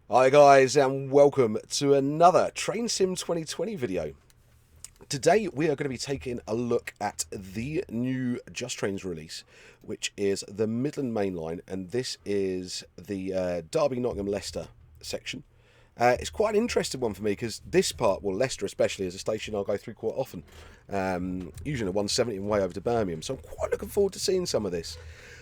Hi guys and welcome to another Train Sim 2020 video. Today we are going to be taking a look at the new Just Trains release, which is the Midland Main Line, and this is the Derby-Nottingham-Leicester section. It's quite an interesting one for me because this part, well, Leicester especially, is a station I'll go through quite often, usually a 170 and way over to Birmingham, so I'm quite looking forward to seeing some of this.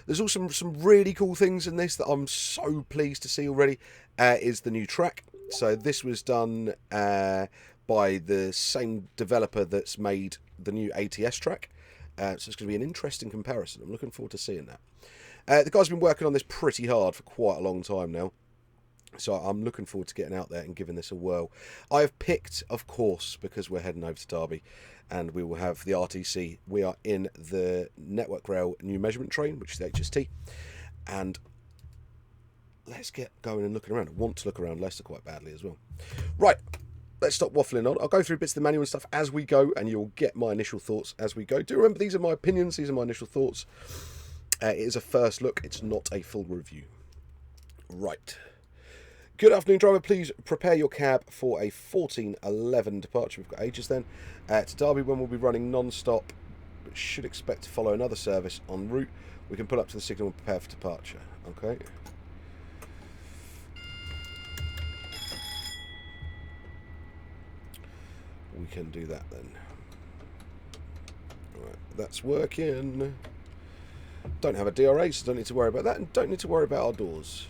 There's also some really cool things in this that I'm so pleased to see already. Is the new track. So this was done by the same developer that's made the new ATS track. So it's going to be an interesting comparison. I'm looking forward to seeing that. The guy's been working on this pretty hard for quite a long time now. So I'm looking forward to getting out there and giving this a whirl. I have picked, of course, because we're heading over to Derby and we will have the RTC. We are in the Network Rail new measurement train, which is the HST. And let's get going and looking around. I want to look around Leicester quite badly as well. Right, let's stop waffling on. I'll go through bits of the manual and stuff as we go, and you'll get my initial thoughts as we go. Do remember, these are my opinions, these are my initial thoughts. It is a first look, it's not a full review. Right. Good afternoon, driver. Please prepare your cab for a 14:11 departure. We've got ages then. To Derby, when we'll be running non-stop, but should expect to follow another service en route. We can pull up to the signal and prepare for departure. Okay. We can do that then. Right, that's working. Don't have a DRA, so don't need to worry about that, and don't need to worry about our doors.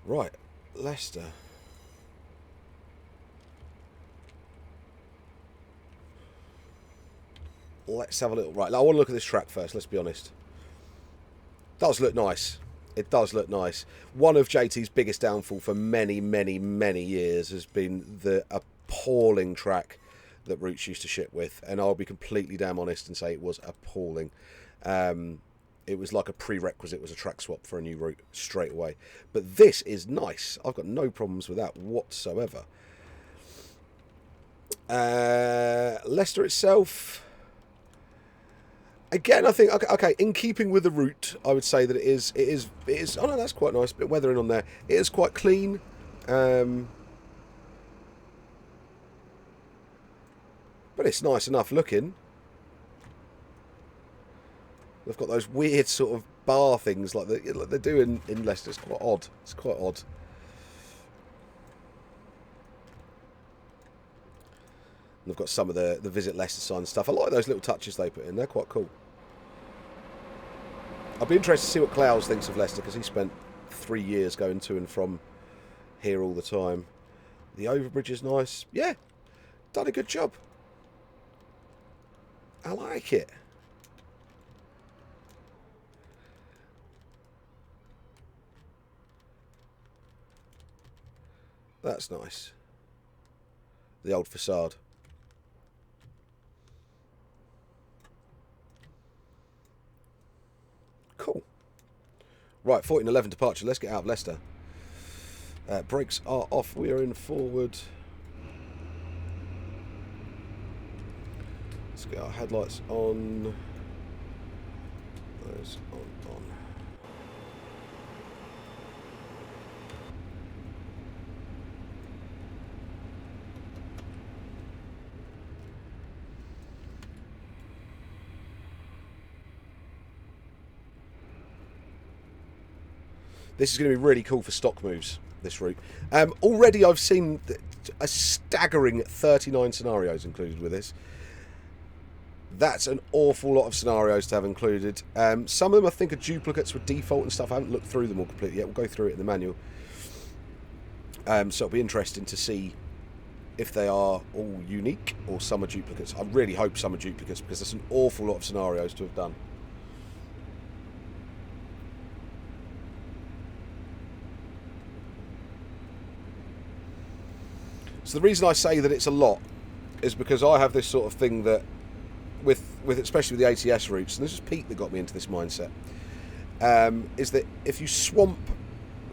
Right, Leicester. Let's have a little... Right, I want to look at this track first, let's be honest. Does look nice. It does look nice. One of JT's biggest downfall for many, many, many years has been the appalling track that Roots used to ship with, and I'll be completely damn honest and say it was appalling. It was like a prerequisite, was a track swap for a new route straight away. But this is nice. I've got no problems with that whatsoever. Leicester itself, again, I think, okay, in keeping with the route, I would say that it is, oh no, that's quite nice, bit of weathering on there. It is quite clean. But it's nice enough looking. They've got those weird sort of bar things like they do in Leicester. It's quite odd. It's quite odd. And they've got some of the Visit Leicester sign stuff. I like those little touches they put in. They're quite cool. I'll be interested to see what Clouds thinks of Leicester, because he spent 3 years going to and from here all the time. The overbridge is nice. Yeah, done a good job. I like it. That's nice. The old facade. Cool. Right, 14:11 departure. Let's get out of Leicester. Brakes are off. We are in forward. Let's get our headlights on. Those on. This is going to be really cool for stock moves, this route. Already I've seen a staggering 39 scenarios included with this. That's an awful lot of scenarios to have included. Some of them I think are duplicates with default and stuff. I haven't looked through them all completely yet. We'll go through it in the manual. So it'll be interesting to see if they are all unique or some are duplicates. I really hope some are duplicates, because there's an awful lot of scenarios to have done. So the reason I say that it's a lot is because I have this sort of thing that, with especially with the ATS routes, and this is Pete that got me into this mindset, is that if you swamp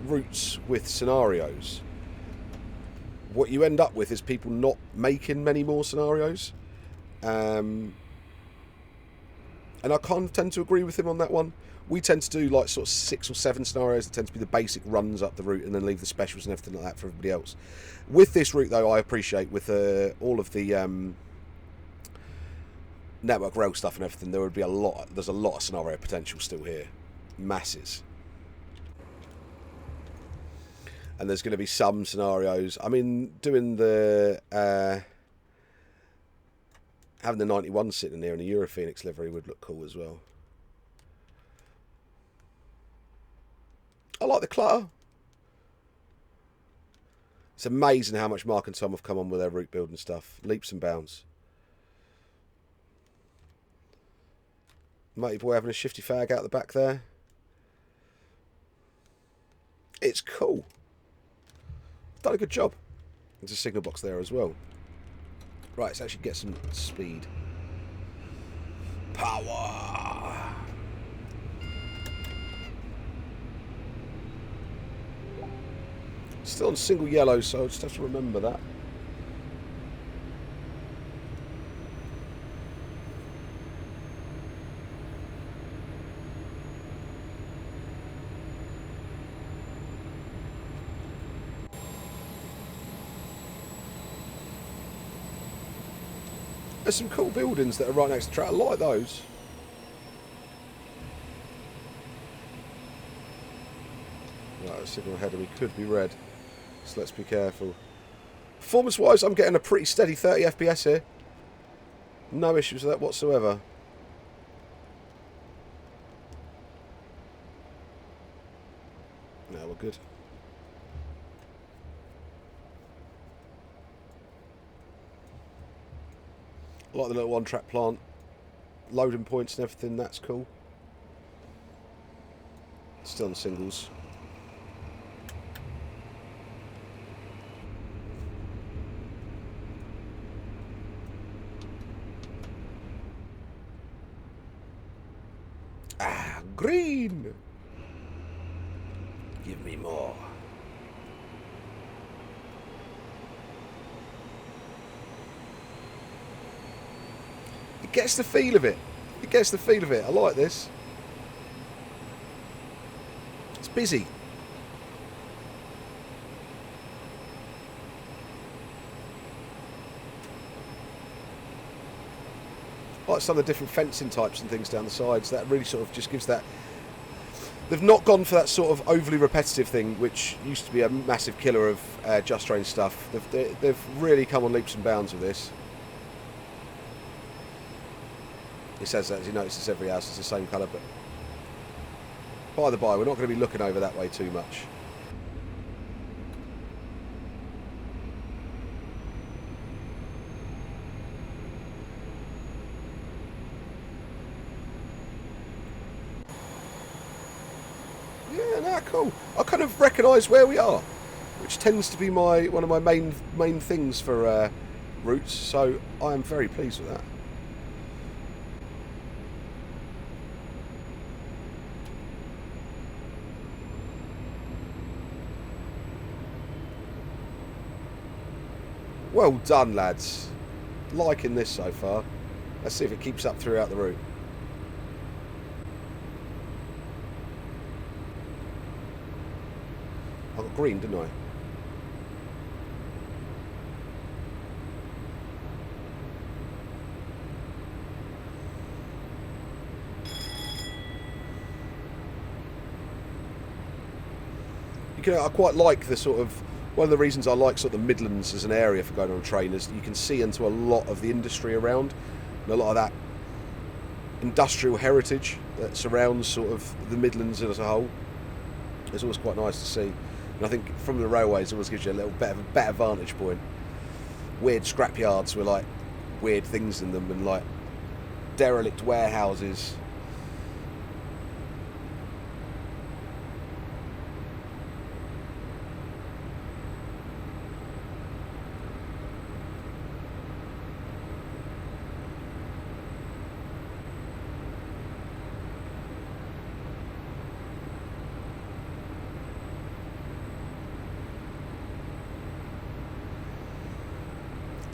routes with scenarios, what you end up with is people not making many more scenarios. And I kind of tend to agree with him on that one. We tend to do like sort of 6 or 7 scenarios that tend to be the basic runs up the route, and then leave the specials and everything like that for everybody else. With this route, though, I appreciate with all of the network rail stuff and everything, there would be there's a lot of scenario potential still here. Masses. And there's going to be some scenarios. I mean, doing the having the 91 sitting in there in a Euro Phoenix livery would look cool as well. I like the clutter. It's amazing how much Mark and Tom have come on with their route building stuff. Leaps and bounds. Matey boy having a shifty fag out the back there. It's cool. Done a good job. There's a signal box there as well. Right, let's actually get some speed. Power! Still on single yellow, so I just have to remember that. There's some cool buildings that are right next to the track. I like those. Right, a signal ahead of me could be red, so let's be careful. Performance-wise, I'm getting a pretty steady 30 FPS here. No issues with that whatsoever. No, we're good. I like the little one-track plant. Loading points and everything, that's cool. Still on singles. Ah, green! Give me more. It gets the feel of it. It gets the feel of it. I like this. It's busy. I like some of the different fencing types and things down the sides. That really sort of just gives that... They've not gone for that sort of overly repetitive thing, which used to be a massive killer of Just Train stuff. They've really come on leaps and bounds with this. He says that, as he notices every house is the same colour, but by the by, we're not going to be looking over that way too much. Yeah, nah, cool. I kind of recognise where we are, which tends to be one of my main things for routes, so I am very pleased with that. Well done, lads. Liking this so far. Let's see if it keeps up throughout the route. I got green, didn't I? I quite like the sort of... One of the reasons I like sort of the Midlands as an area for going on a train is you can see into a lot of the industry around, and a lot of that industrial heritage that surrounds sort of the Midlands as a whole. It's always quite nice to see, and I think from the railways it always gives you a little bit of a better vantage point. Weird scrapyards with like weird things in them, and like derelict warehouses.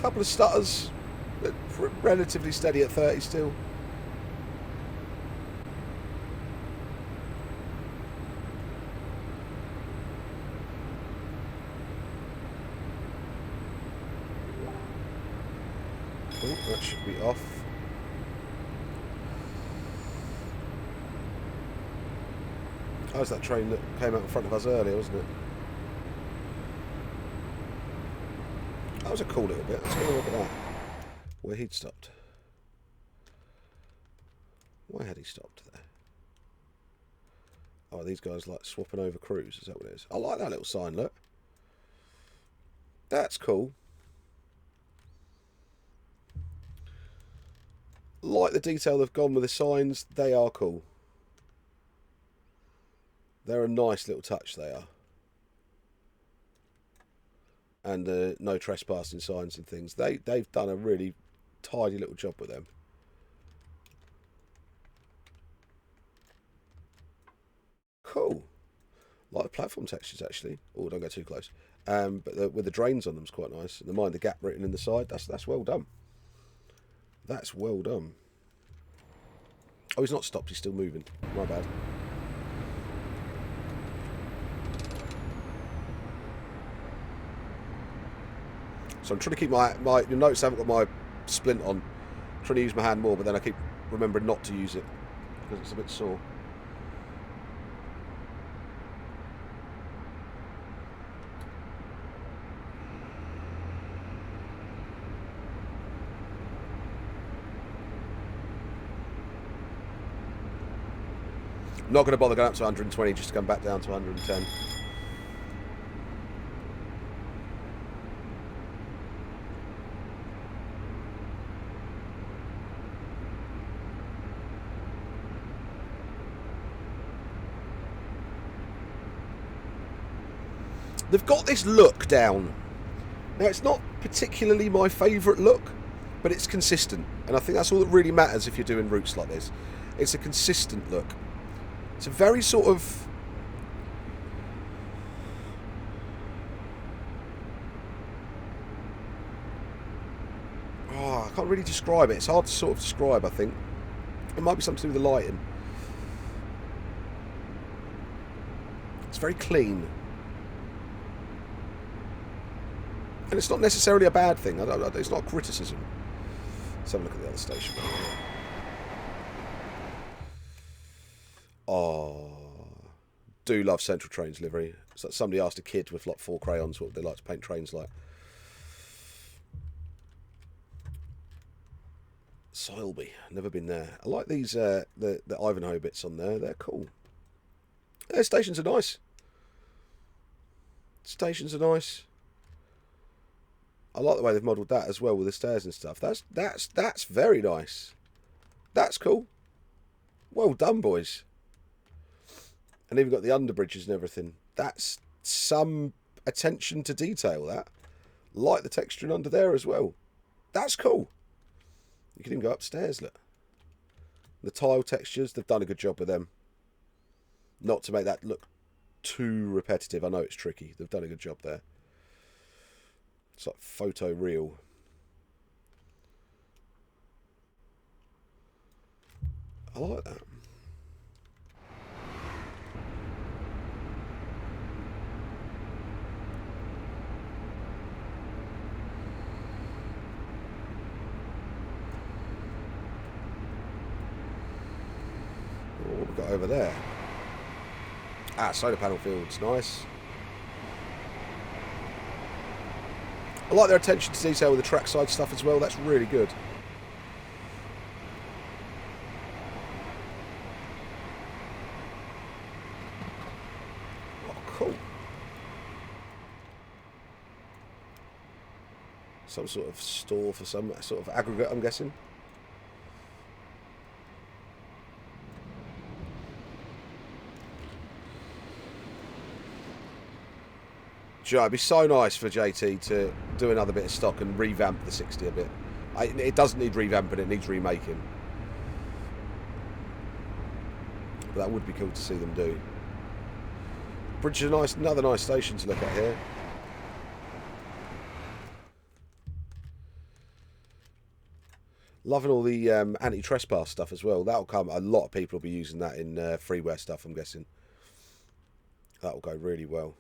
Couple of stutters, but relatively steady at 30 still. Cool, that should be off. That was that train that came out in front of us earlier, wasn't it? That was a cool little bit. Let's go look at that. Where he'd stopped. Why had he stopped there? Oh, these guys like swapping over crews. Is that what it is? I like that little sign, look. That's cool. Like the detail they've gone with the signs. They are cool. They're a nice little touch, they are. And no trespassing signs and things. They've done a really tidy little job with them. Cool. Like the platform textures, actually. Oh, don't go too close. But with the drains on them is quite nice. And mind the gap written in the side. That's well done. That's well done. Oh, he's not stopped. He's still moving. My bad. So I'm trying to keep my you'll notice I haven't got my splint on. I'm trying to use my hand more, but then I keep remembering not to use it because it's a bit sore. Not going to bother going up to 120 just to come back down to 110. They've got this look down. Now, it's not particularly my favourite look, but it's consistent. And I think that's all that really matters if you're doing routes like this. It's a consistent look. It's a very sort of... Oh, I can't really describe it. It's hard to sort of describe, I think. It might be something to do with the lighting. It's very clean. And it's not necessarily a bad thing. It's not criticism. Let's have a look at the other station. Oh, do love Central Trains livery. So somebody asked a kid with like 4 crayons what they like to paint trains like. Sileby, never been there. I like these the Ivanhoe bits on there. They're cool. Yeah, stations are nice. Stations are nice. I like the way they've modelled that as well with the stairs and stuff. That's very nice. That's cool. Well done, boys. And even got the underbridges and everything. That's some attention to detail, that. Like the texturing under there as well. That's cool. You can even go upstairs, look. The tile textures, they've done a good job with them. Not to make that look too repetitive. I know it's tricky. They've done a good job there. It's like photo real. I like that. What we got over there? Ah, solar panel fields, nice. I like their attention to detail with the trackside stuff as well. That's really good. Oh, cool. Some sort of store for some sort of aggregate, I'm guessing. Joe, it'd be so nice for JT to do another bit of stock and revamp the 60 a bit. It doesn't need revamping, it needs remaking. But that would be cool to see them do. Bridge is nice, another nice station to look at here. Loving all the anti-trespass stuff as well. That'll come. A lot of people will be using that in freeware stuff, I'm guessing. That'll go really well.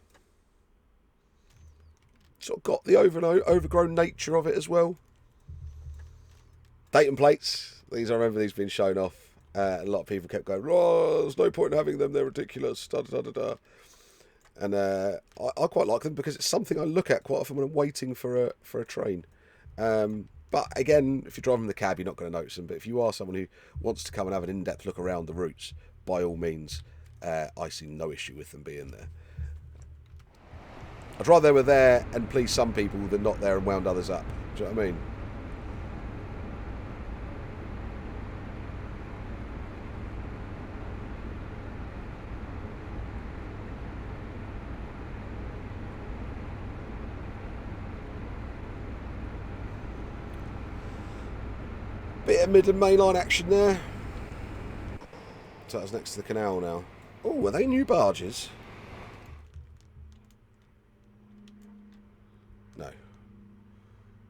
Sort of got the overgrown nature of it as well. Datum plates. These, I remember these being shown off. A lot of people kept going, oh, there's no point in having them, they're ridiculous, da da da da. And I quite like them because it's something I look at quite often when I'm waiting for a train. But again, if you're driving the cab, you're not going to notice them. But if you are someone who wants to come and have an in-depth look around the routes, by all means, I see no issue with them being there. I'd rather they were there and pleased some people than not there and wound others up. Do you know what I mean? Bit of Midland Main Line action there. So that's next to the canal now. Oh, are they new barges? No.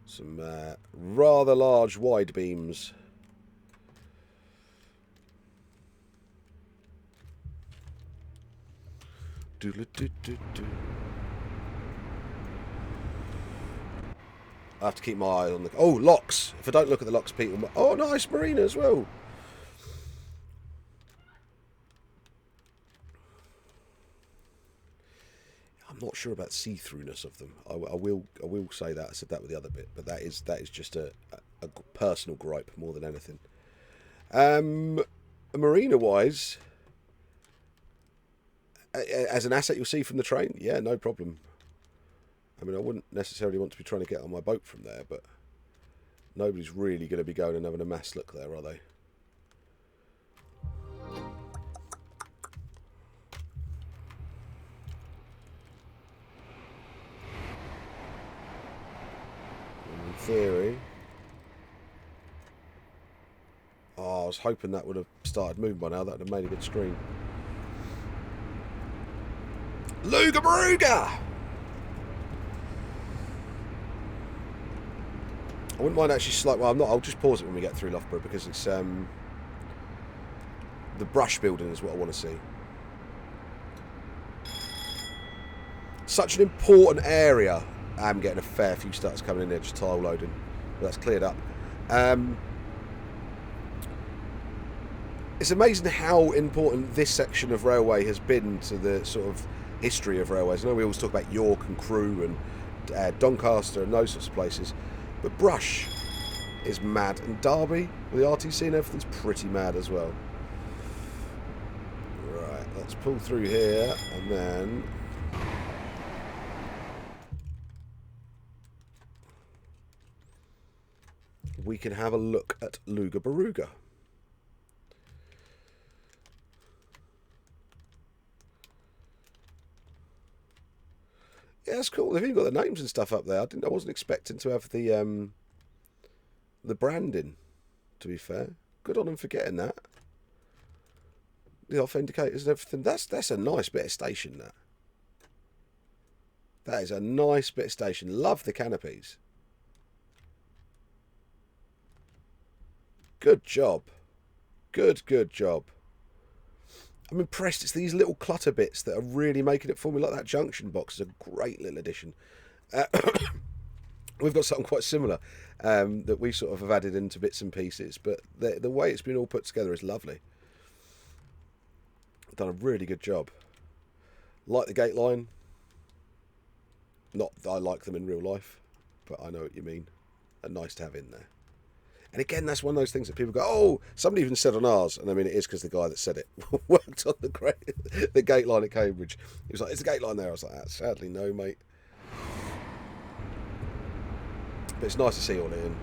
Some rather large wide beams. Doodle-doo-doo-doo. I have to keep my eye on the... Oh, locks. If I don't look at the locks, people... Oh, nice marina as well. I'm not sure about see-throughness of them. I will say that. I said that with the other bit, but that is just a personal gripe more than anything. Marina-wise, as an asset you'll see from the train, yeah, no problem. I mean, I wouldn't necessarily want to be trying to get on my boat from there, but nobody's really going to be going and having a mass look there, are they? In theory. Oh, I was hoping that would have started moving by now. That would have made a good stream. Luga-Baruga! I wouldn't mind actually slightly... Well, I'm not. I'll just pause it when we get through Loughborough because it's... the brush building is what I want to see. Such an important area. I'm getting a fair few starts coming in there, just tile loading. But that's cleared up. It's amazing how important this section of railway has been to the sort of history of railways. I know we always talk about York and Crewe and Doncaster and those sorts of places. But Brush is mad, and Derby with the RTC and everything's pretty mad as well. Right, let's pull through here, and then we can have a look at Luga-Baruga. Yeah, that's cool. They've even got the names and stuff up there. I wasn't expecting to have the branding, to be fair. Good on them for getting that. The off indicators and everything. That's a nice bit of station, that. That is a nice bit of station. Love the canopies. Good job. Good job. I'm impressed. It's these little clutter bits that are really making it for me. Like that junction box is a great little addition. We've got something quite similar that we sort of have added into bits and pieces. But the way it's been all put together is lovely. Done a really good job. Like the gate line. Not that I like them in real life, but I know what you mean. And nice to have in there. And again, that's one of those things that people go, oh, somebody even said on ours, and I mean, it is because the guy that said it worked on the gate line at Cambridge. He was like, is the gate line there? I was like, sadly, no, mate. But it's nice to see all it in.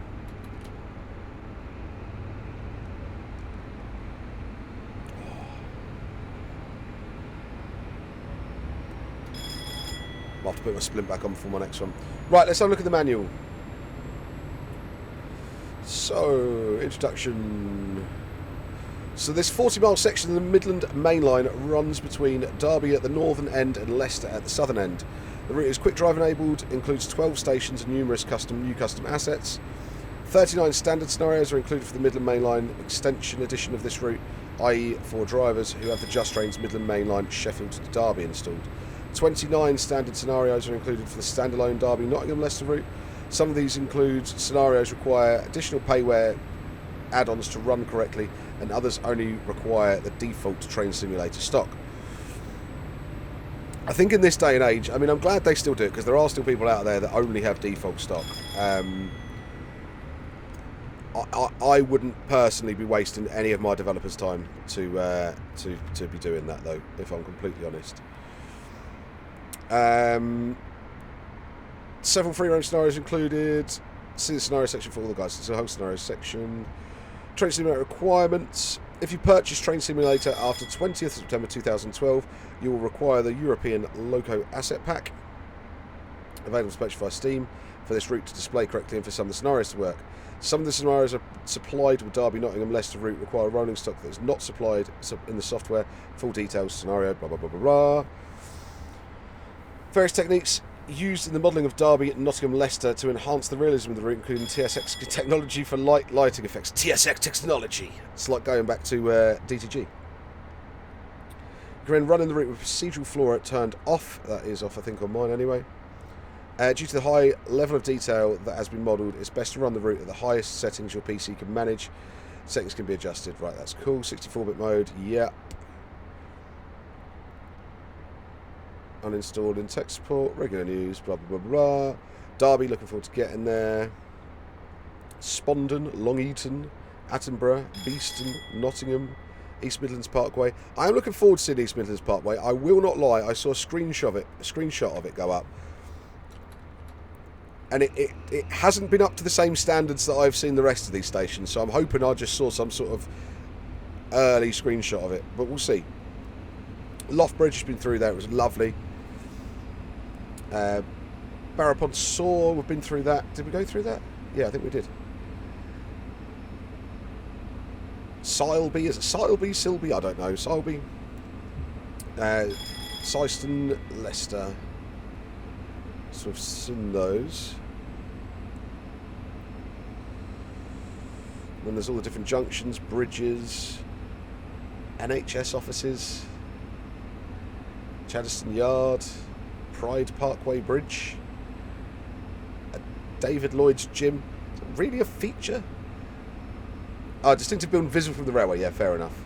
I'll have to put my splint back on for my next one. Right, let's have a look at the manual. So, introduction. So this 40-mile section of the Midland Main Line runs between Derby at the northern end and Leicester at the southern end. The route is quick drive enabled, includes 12 stations and numerous new custom assets. 39 standard scenarios are included for the Midland Main Line extension edition of this route, i.e. for drivers who have the Just Trains Midland Main Line Sheffield to Derby installed. 29 standard scenarios are included for the standalone Derby-Nottingham-Leicester route. Some of these include scenarios require additional payware add-ons to run correctly, and others only require the default train simulator stock. I think in this day and age, I mean, I'm glad they still do it, because there are still people out there that only have default stock. I wouldn't personally be wasting any of my developers' time to be doing that, though, if I'm completely honest. Several free-range scenarios included. See the scenario section for all the guys. There's a whole scenario section. Train Simulator requirements. If you purchase Train Simulator after 20th September 2012, you will require the European Loco Asset Pack, available to purchase via Steam, for this route to display correctly and for some of the scenarios to work. Some of the scenarios are supplied with Derby-Nottingham-Leicester route require rolling stock that is not supplied in the software. Full details, scenario, blah, blah, blah, blah, blah. Various techniques used in the modelling of Derby-Nottingham-Leicester to enhance the realism of the route, including TSX technology for lighting effects. TSX technology! It's like going back to DTG. You can run in the route with procedural flora turned off. That is off, I think, on mine anyway. Due to the high level of detail that has been modelled, it's best to run the route at the highest settings your PC can manage. Settings can be adjusted. Right, that's cool. 64-bit mode, yeah. Uninstalled in tech support, regular news, blah, blah, blah, blah. Derby, looking forward to getting there. Spondon, Long Eaton, Attenborough, Beeston, Nottingham, East Midlands Parkway. I am looking forward to seeing East Midlands Parkway. I will not lie, I saw a screenshot of it go up. And it hasn't been up to the same standards that I've seen the rest of these stations, so I'm hoping I just saw some sort of early screenshot of it, but we'll see. Loft Bridge has been through there, it was lovely. Barrowpond Saw, we've been through that. Did we go through that? Yeah, I think we did. Sileby, is it Sileby? Silby? I don't know. Sileby. Syston, Leicester. So we've seen those. Then there's all the different junctions, bridges, NHS offices, Chaddeston Yard, Pride Parkway Bridge, David Lloyd's Gym. Is it really a feature? Oh, distinctive building visible from the railway. Yeah, fair enough.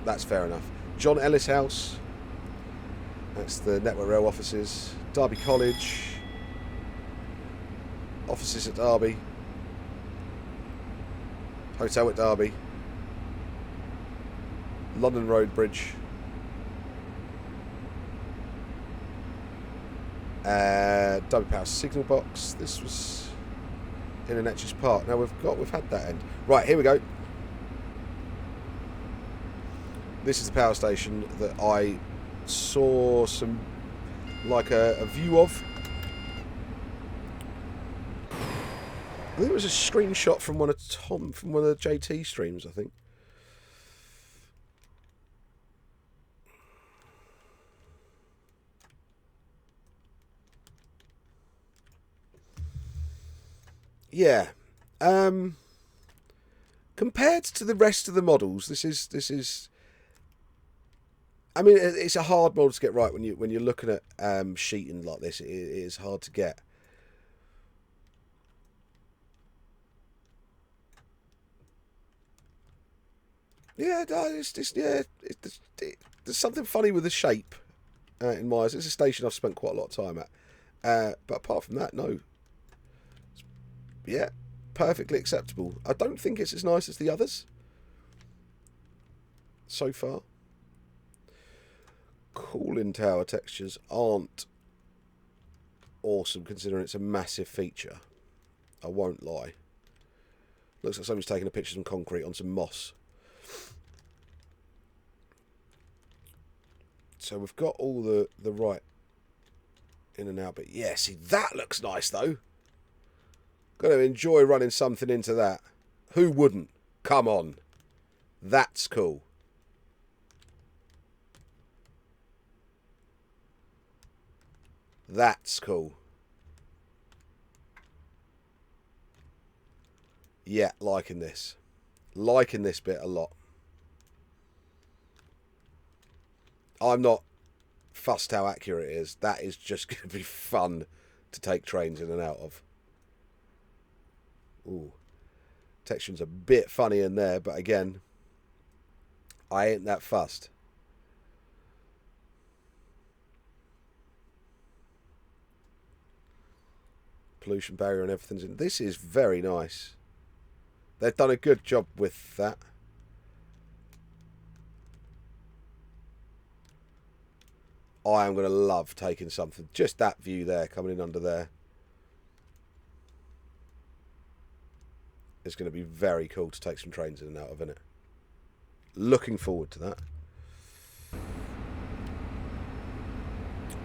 That's fair enough. John Ellis House. That's the Network Rail offices. Derby College. Offices at Derby. Hotel at Derby. London Road Bridge. Derby Power Signal Box. This was in an Etches Park. Now we've had that end. Right, here we go. This is the power station that I saw some like a view of. I think it was a screenshot from one of the JT streams, I think. Yeah. Compared to the rest of the models, this is I mean, it's a hard model to get right when you're looking at sheeting like this. It is hard to get. Yeah, there's something funny with the shape in my eyes. It's a station I've spent quite a lot of time at. But apart from that, no. Yeah, perfectly acceptable. I don't think it's as nice as the others so far. Cooling tower textures aren't awesome considering it's a massive feature. I won't lie. Looks like somebody's taking a picture of some concrete on some moss. So we've got all the right in and out, but yeah, see, that looks nice though. Got to enjoy running something into that. Who wouldn't? Come on. That's cool. That's cool. Yeah, liking this. Liking this bit a lot. I'm not fussed how accurate it is. That is just going to be fun to take trains in and out of. Ooh. Texture's a bit funny in there, but again, I ain't that fussed. Pollution barrier and everything's in. This is very nice. They've done a good job with that. I am going to love taking something. Just that view there, coming in under there. It's going to be very cool to take some trains in and out of, isn't it? Looking forward to that.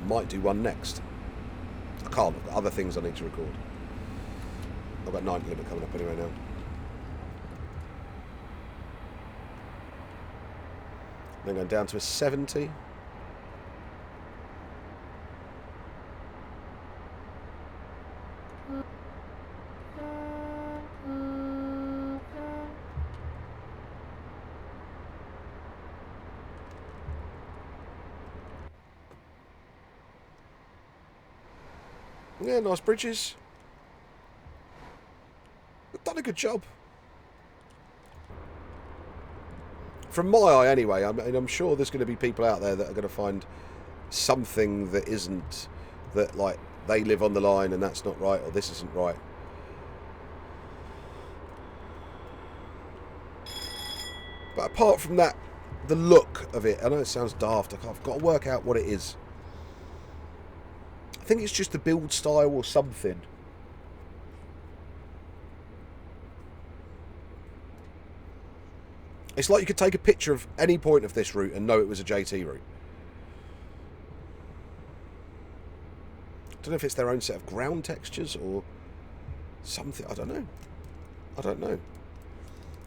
Might do one next. I can't. I've got other things I need to record. I've got 90 limit coming up anyway now. Then going down to a 70. Yeah, nice bridges. They've done a good job. From my eye, anyway. I mean, I'm sure there's going to be people out there that are going to find something that isn't, that like they live on the line and that's not right, or this isn't right. But apart from that, the look of it, I know it sounds daft. I've got to work out what it is. I think it's just the build style or something. It's like you could take a picture of any point of this route and know it was a JT route. I don't know if it's their own set of ground textures or something. I don't know. I don't know.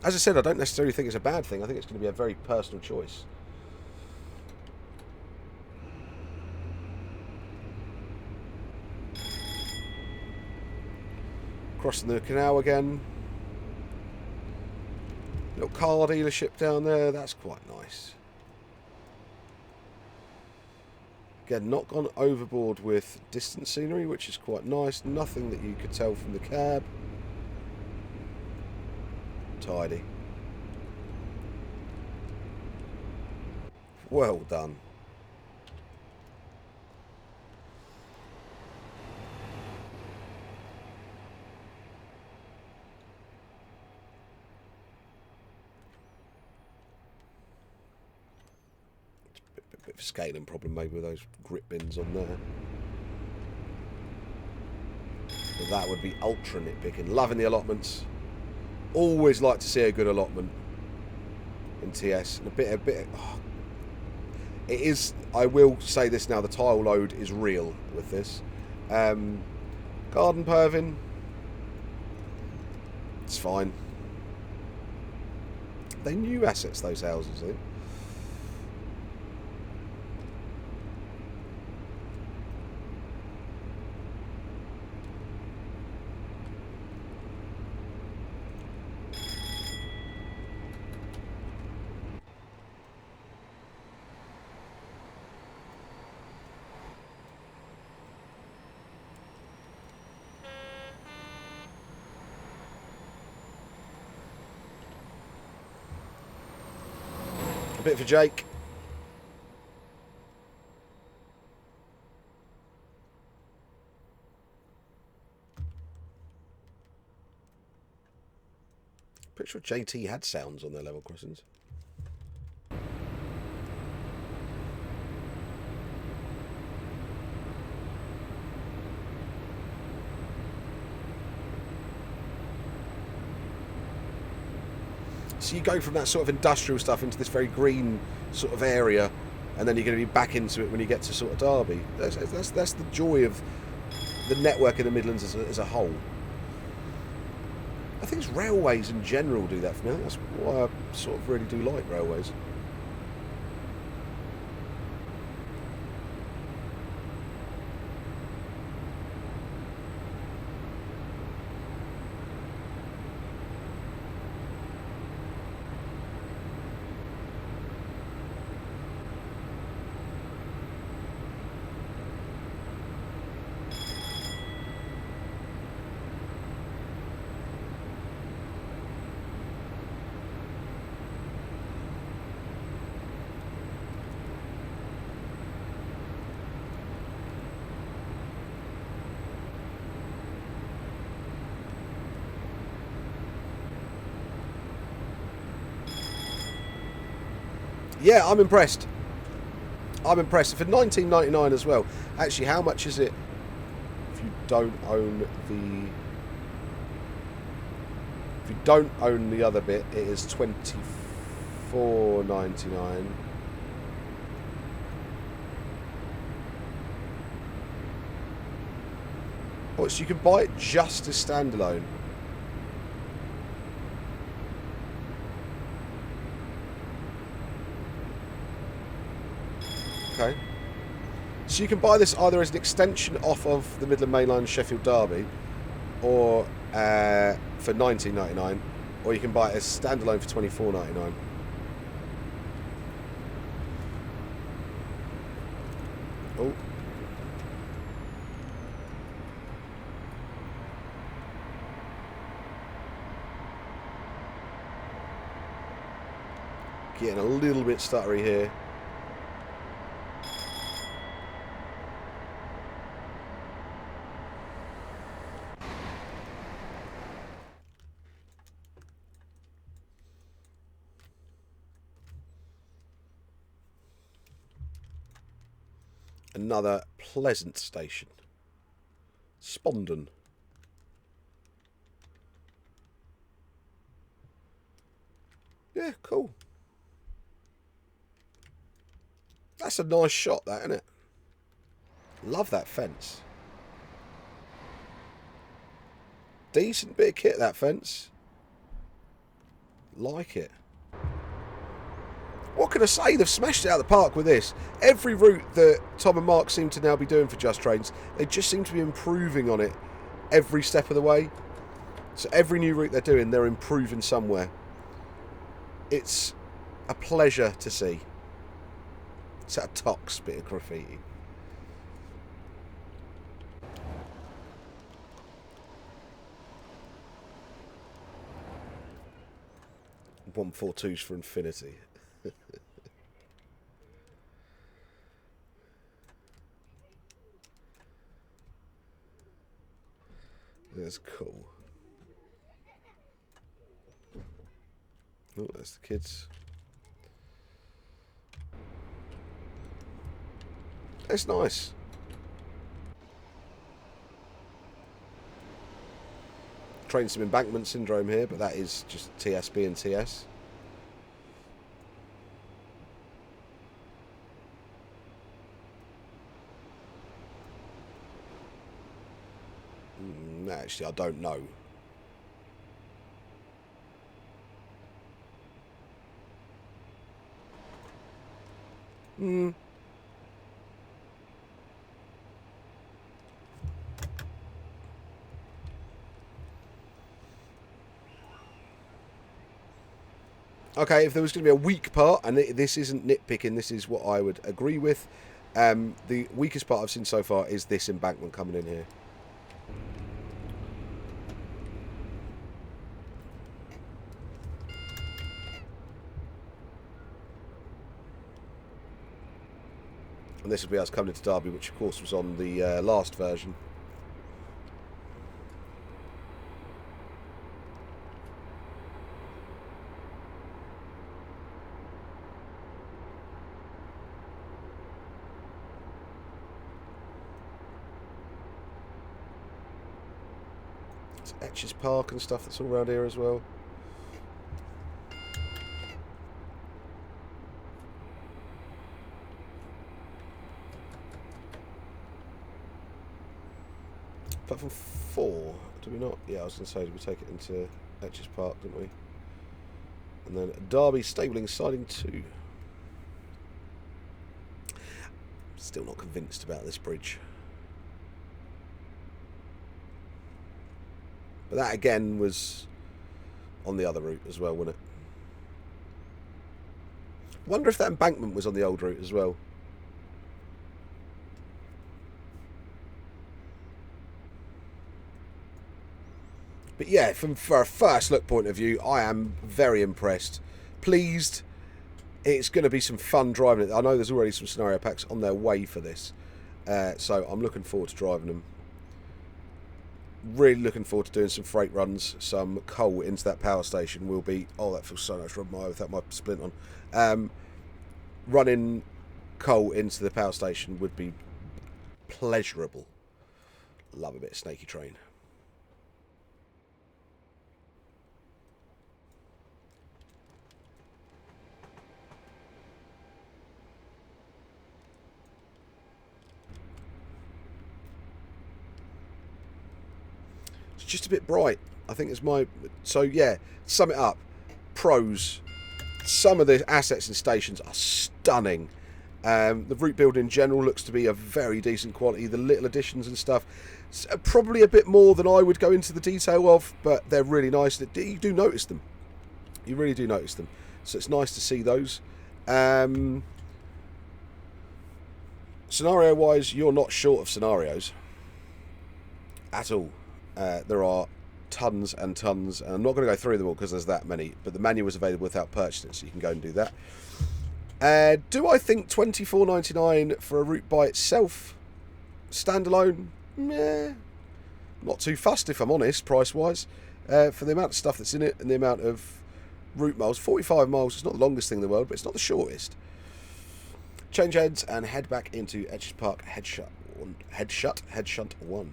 As I said, I don't necessarily think it's a bad thing. I think it's going to be a very personal choice. Crossing the canal again. Little car dealership down there. That's quite nice. Again, not gone overboard with distant scenery, which is quite nice. Nothing that you could tell from the cab. Tidy. Well done. Bit of a scaling problem maybe with those grip bins on there. But that would be ultra nitpicking. Loving the allotments. Always like to see a good allotment in TS. And a bit. Oh. It is. I will say this now. The tile load is real with this. Garden pervin. It's fine. They new assets, those houses, I think. Bit for Jake. Pretty sure JT had sounds on their level crossings. So you go from that sort of industrial stuff into this very green sort of area, and then you're going to be back into it when you get to sort of Derby. That's the joy of the network in the Midlands as a whole. I think it's railways in general do that for me. That's why I sort of really do like railways. Yeah, I'm impressed. I'm impressed. For £19.99 as well. Actually, how much is it if you don't own the... If you don't own the other bit, it is £24.99. Oh, so you can buy it just as standalone. Okay. So you can buy this either as an extension off of the Midland Main Line Sheffield Derby, or for £19.99, or you can buy it as standalone for £24.99. Oh. Getting a little bit stuttery here. Another pleasant station. Spondon. Yeah, cool. That's a nice shot, that, isn't it? Love that fence. Decent bit of kit, that fence. Like it. What can I say? They've smashed it out of the park with this. Every route that Tom and Mark seem to now be doing for Just Trains, they just seem to be improving on it every step of the way. So every new route they're doing, they're improving somewhere. It's a pleasure to see. It's a tox bit of graffiti. $142s for infinity. That's cool. Oh, that's the kids. That's nice. Train some embankment syndrome here, but that is just TSB and TS. Actually, I don't know. Okay, if there was going to be a weak part, and this isn't nitpicking, this is what I would agree with. The weakest part I've seen so far is this embankment coming in here. And this would be us coming into Derby, which of course was on the last version. It's Etches Park and stuff that's all around here as well. Platform 4, do we not? Yeah, I was going to say, did we take it into Etches Park, didn't we? And then Derby Stabling Siding 2. Still not convinced about this bridge. But that again was on the other route as well, wasn't it? Wonder if that embankment was on the old route as well. But yeah, for a first look point of view, I am very impressed. Pleased. It's going to be some fun driving it. I know there's already some scenario packs on their way for this. So I'm looking forward to driving them. Really looking forward to doing some freight runs. Some coal into that power station will be... Oh, that feels so much rub my eye without my splint on. running coal into the power station would be pleasurable. Love a bit of snaky train. It's just a bit bright, I think is my... So yeah, sum it up. Pros. Some of the assets and stations are stunning. The route build in general looks to be a very decent quality. The little additions and stuff, probably a bit more than I would go into the detail of, but they're really nice. You do notice them. You really do notice them. So it's nice to see those. Scenario-wise, you're not short of scenarios at all. There are tons and tons, and I'm not going to go through them all because there's that many, but the manual is available without purchasing it, so you can go and do that. Do I think $24.99 for a route by itself, standalone? Meh. Not too fussed, if I'm honest, price-wise. For the amount of stuff that's in it and the amount of route miles. 45 miles is not the longest thing in the world, but it's not the shortest. Change heads and head back into Edges Park Head Shunt 1.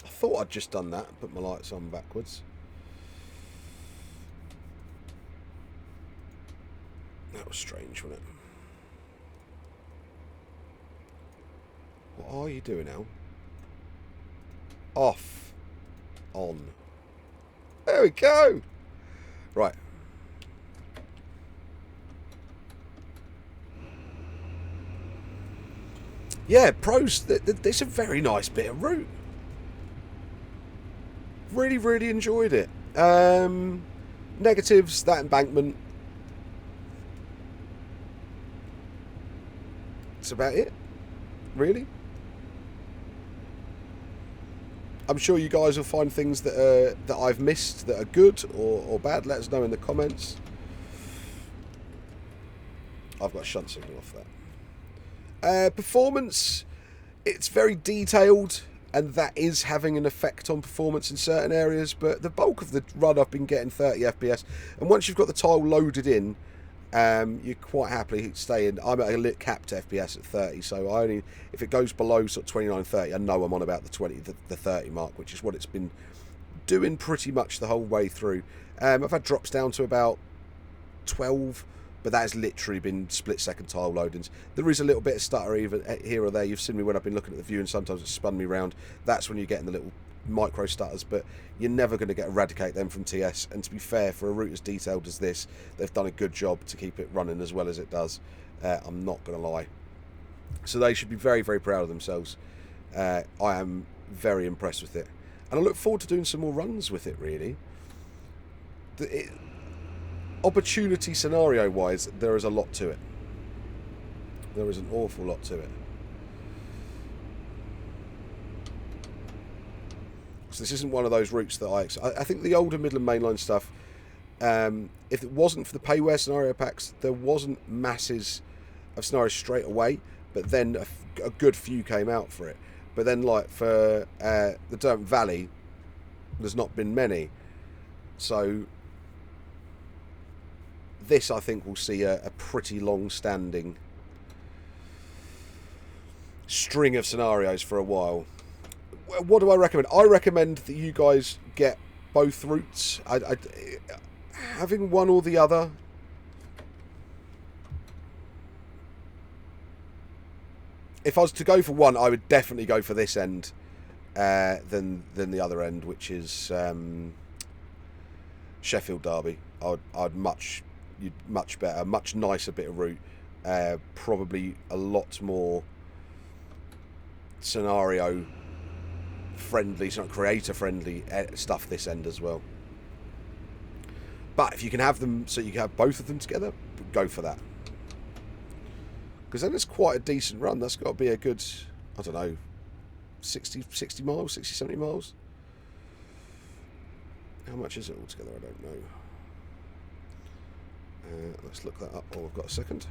I thought I'd just done that, put my lights on backwards. That was strange, wasn't it? What are you doing now? Off. On. There we go. Right. Yeah, pros, it's a very nice bit of route. Really, really enjoyed it. Negatives, that embankment. That's about it, really. I'm sure you guys will find things that I've missed that are good or bad. Let us know in the comments. I've got a shunt signal off that. Performance, it's very detailed, and that is having an effect on performance in certain areas, but the bulk of the run I've been getting 30 FPS, and once you've got the tile loaded in, you quite happily stay in. I'm at a capped FPS at 30, so I only, if it goes below sort of 29, 30, I know I'm on about the 30 mark, which is what it's been doing pretty much the whole way through. I've had drops down to about 12, but that has literally been split-second tile loadings. There is a little bit of stutter even here or there. You've seen me when I've been looking at the view, and sometimes it's spun me round. That's when you're getting the little micro stutters, but you're never going to eradicate them from TS. And to be fair, for a route as detailed as this, they've done a good job to keep it running as well as it does. I'm not going to lie. So they should be very, very proud of themselves. I am very impressed with it, and I look forward to doing some more runs with it, really. Opportunity scenario wise, there is a lot to it. There is an awful lot to it. So this isn't one of those routes that I think the older Midland mainline stuff, if it wasn't for the payware scenario packs, there wasn't masses of scenarios straight away, but then a good few came out for it. But then, like for the Derwent Valley, there's not been many. So this, I think, will see a pretty long-standing string of scenarios for a while. What do I recommend? I recommend that you guys get both routes. Having one or the other, if I was to go for one, I would definitely go for this end than the other end, which is Sheffield Derby. I'd much better, much nicer bit of route. Probably a lot more scenario friendly, sort of creator friendly stuff this end as well. But if you can have them, so you can have both of them together, go for that. Because then it's quite a decent run. That's got to be a good, I don't know, 60 miles, 60, 70 miles. How much is it altogether? I don't know. Let's look that up while we've got a second.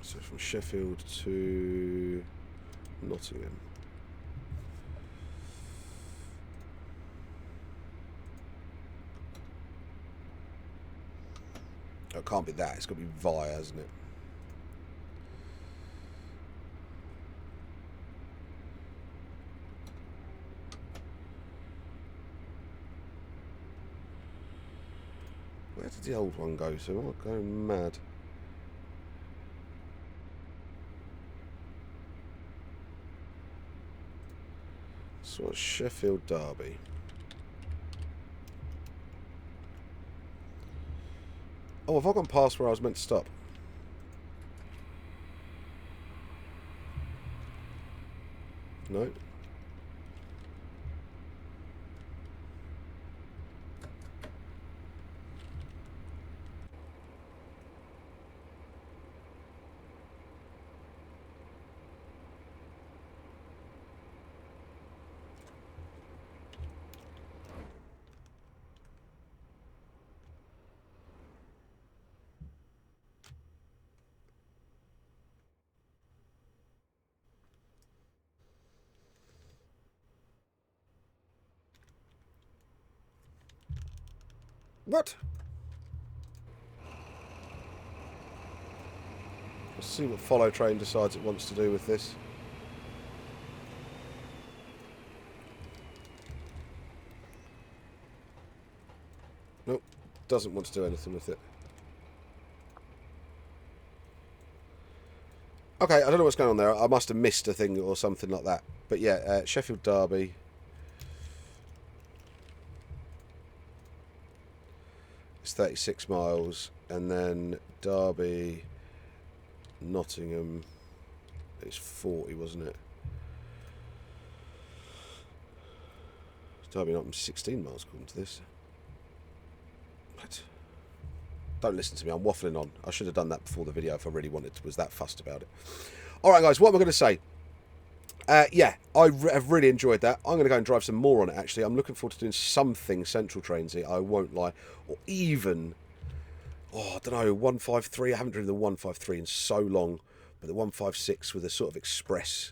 So from Sheffield to Nottingham. Oh, it can't be that. It's got to be via, hasn't it? Where did the old one go? So I'm going mad. So what's Sheffield Derby? Oh, have I gone past where I was meant to stop? No. What? Let's see what Follow Train decides it wants to do with this. Nope, doesn't want to do anything with it. Okay, I don't know what's going on there. I must have missed a thing or something like that. But yeah, Sheffield Derby. It's 36 miles. And then Derby, Nottingham. It's 40, wasn't it? Derby, Nottingham, 16 miles according to this. What? Don't listen to me, I'm waffling on. I should have done that before the video if I really was that fussed about it. Alright guys, what am I going to say? Yeah, I have really enjoyed that. I'm going to go and drive some more on it actually. I'm looking forward to doing something Central Trainsy, I won't lie. Or even, I don't know, 153. I haven't driven the 153 in so long. But the 156 with a sort of express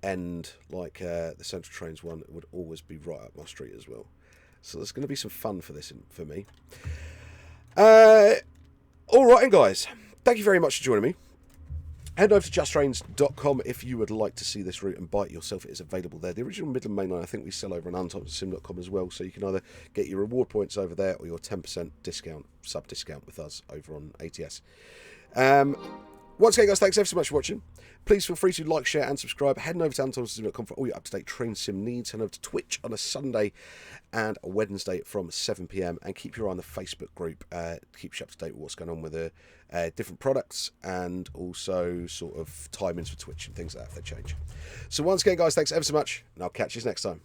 end like the Central Trains one would always be right up my street as well. So there's going to be some fun for this for me. Alright guys, thank you very much for joining me. Head over to justtrains.com if you would like to see this route and buy it yourself. It is available there. The original Midland Main Line I think we sell over on unthomsonsim.com as well, so you can either get your reward points over there or your 10% discount, sub-discount with us over on ATS. Once again guys, thanks ever so much for watching. Please feel free to like, share and subscribe. Head over to unthomsonsim.com for all your up-to-date train sim needs. Head over to Twitch on a Sunday and a Wednesday from 7 PM and keep your eye on the Facebook group. Keeps you up to date with what's going on with the different products and also sort of timings for Twitch and things like that if they change. So once again guys, thanks ever so much and I'll catch you next time.